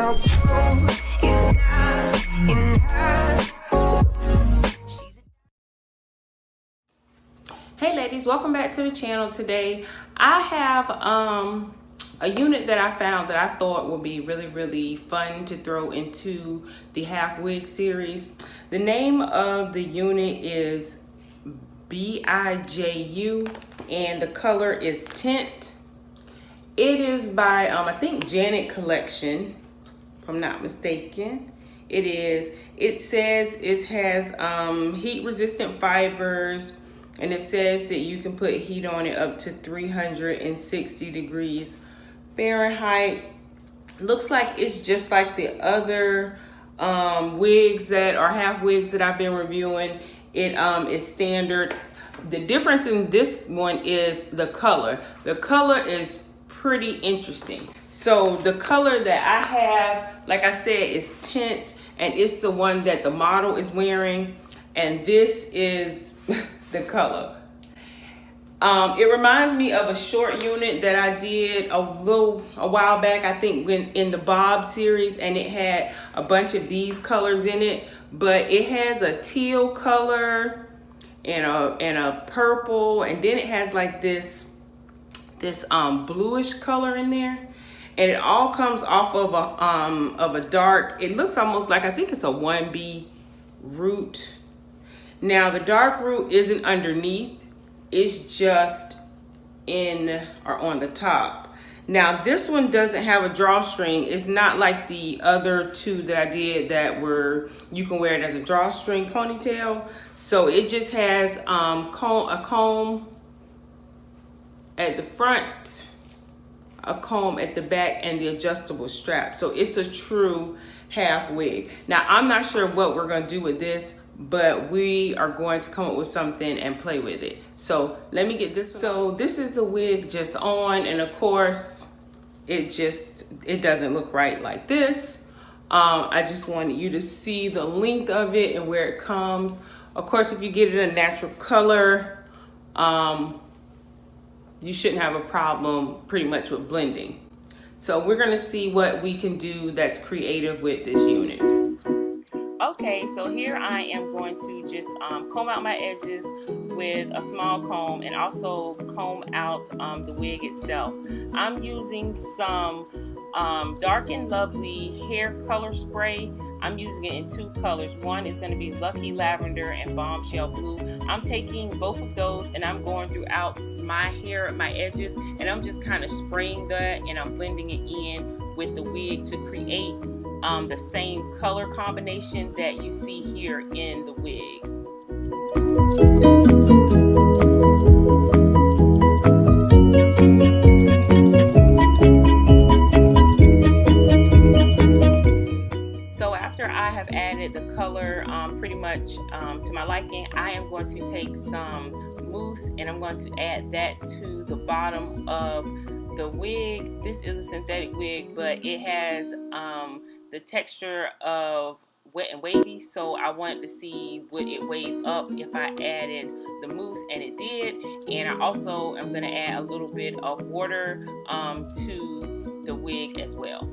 Now blue is not enough. Hey ladies, welcome back to the channel. Today I have a unit that I found that I thought would be really fun to throw into the HALF-WIG series. The name of the unit is BIJU and the color is TINT. It is by I think Janet Collection, if I'm not mistaken. It says it has heat resistant fibers, and it says that you can put heat on it up to 360 degrees Fahrenheit. Looks like it's just like the other wigs that are HALF-WIGs that I've been reviewing. It is standard. The difference in this one is the color. The color is pretty interesting. So the color that I have, like I said, is TINT, and it's the one that the model is wearing, and this is the color. It reminds me of a short unit that I did a while back, I think in the Bob series, and it had a bunch of these colors in it, but it has a teal color and a purple, and then it has like this bluish color in there, and it all comes off of a dark, it looks almost like, I think it's a 1B root. Now the dark root isn't underneath, it's just in or on the top. Now this one doesn't have a drawstring. It's not like the other two that I did that were, you can wear it as a drawstring ponytail. So it just has a comb at the front, a comb at the back, and the adjustable strap. So it's a true HALF-WIG. Now I'm not sure what we're gonna do with this, but we are going to come up with something and play with it. So let me get this. So this is the wig just on, and of course it doesn't look right like this. I just wanted you to see the length of it and where it comes. Of course, if you get it a natural color, you shouldn't have a problem pretty much with blending. So we're gonna see what we can do that's creative with this unit. Okay, so here I am going to just comb out my edges with a small comb, and also comb out the wig itself. I'm using some Dark and Lovely hair color spray. I'm using it in two colors. One is going to be Lucky Lavender and Bombshell Blue. I'm taking both of those and I'm going throughout my hair, my edges, and I'm just kind of spraying that, and I'm blending it in with the wig to create the same color combination that you see here in the wig. So after I have added the color pretty much to my liking, I am going to take some mousse and I'm going to add that to the bottom of the wig. This is a synthetic wig, but it has the texture of wet and wavy, so I wanted to see would it wave up if I added the mousse, and it did. And I also am going to add a little bit of water to the wig as well.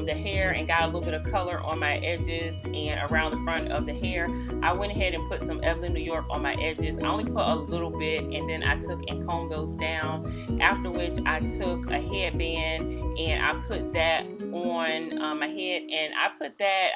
The hair and got a little bit of color on my edges and around the front of the hair, I went ahead and put some Evelyn New York on my edges. I only put a little bit, and then I took and combed those down, after which I took a headband and I put that on my head, and I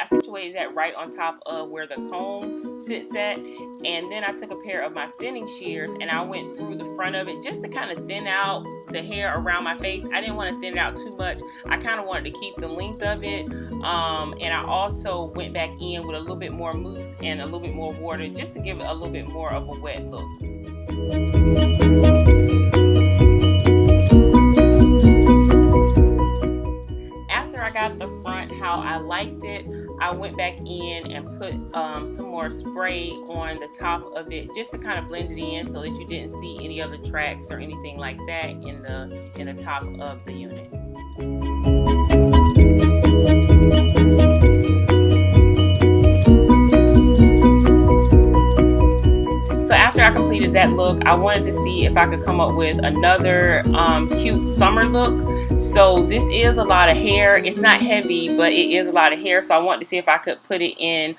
situated that right on top of where the comb sits at. And then I took a pair of my thinning shears and I went through the front of it just to kind of thin out the hair around my face. I didn't want to thin it out too much. I kind of wanted to keep the length of it. And I also went back in with a little bit more mousse and a little bit more water just to give it a little bit more of a wet look. I went back in and put some more spray on the top of it just to kind of blend it in so that you didn't see any of the tracks or anything like that in the top of the unit. So after I completed that look, I wanted to see if I could come up with another cute summer look. So this is a lot of hair. It's not heavy, but it is a lot of hair. So I wanted to see if I could put it in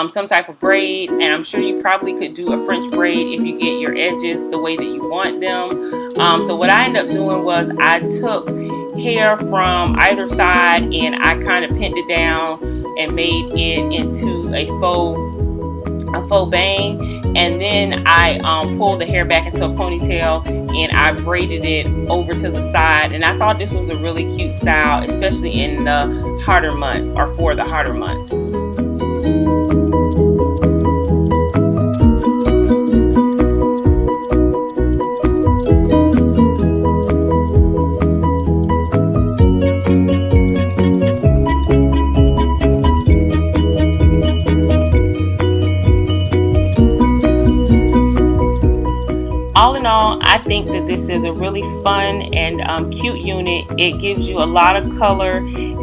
some type of braid. And I'm sure you probably could do a French braid if you get your edges the way that you want them. So what I ended up doing was I took hair from either side and I kind of pinned it down and made it into a faux bang, and then I pulled the hair back into a ponytail and I braided it over to the side. And I thought this was a really cute style, especially in the hotter months or for the hotter months. All in all, I think that this is a really fun and cute unit. It gives you a lot of color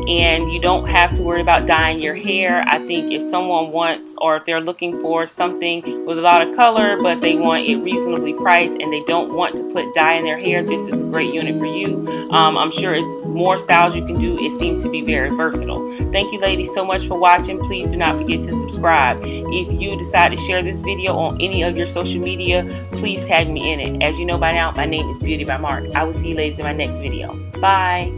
and you don't have to worry about dyeing your hair. I think if someone wants, or if they're looking for something with a lot of color but they want it reasonably priced and they don't want to put dye in their hair, this is a great unit for you. I'm sure it's more styles you can do. It seems to be very versatile. Thank you ladies so much for watching. Please do not forget to subscribe. If you decide to share this video on any of your social media, please tag me in it. As you know by now, my name is Beauty by Mark. I will see you ladies in my next video. Bye.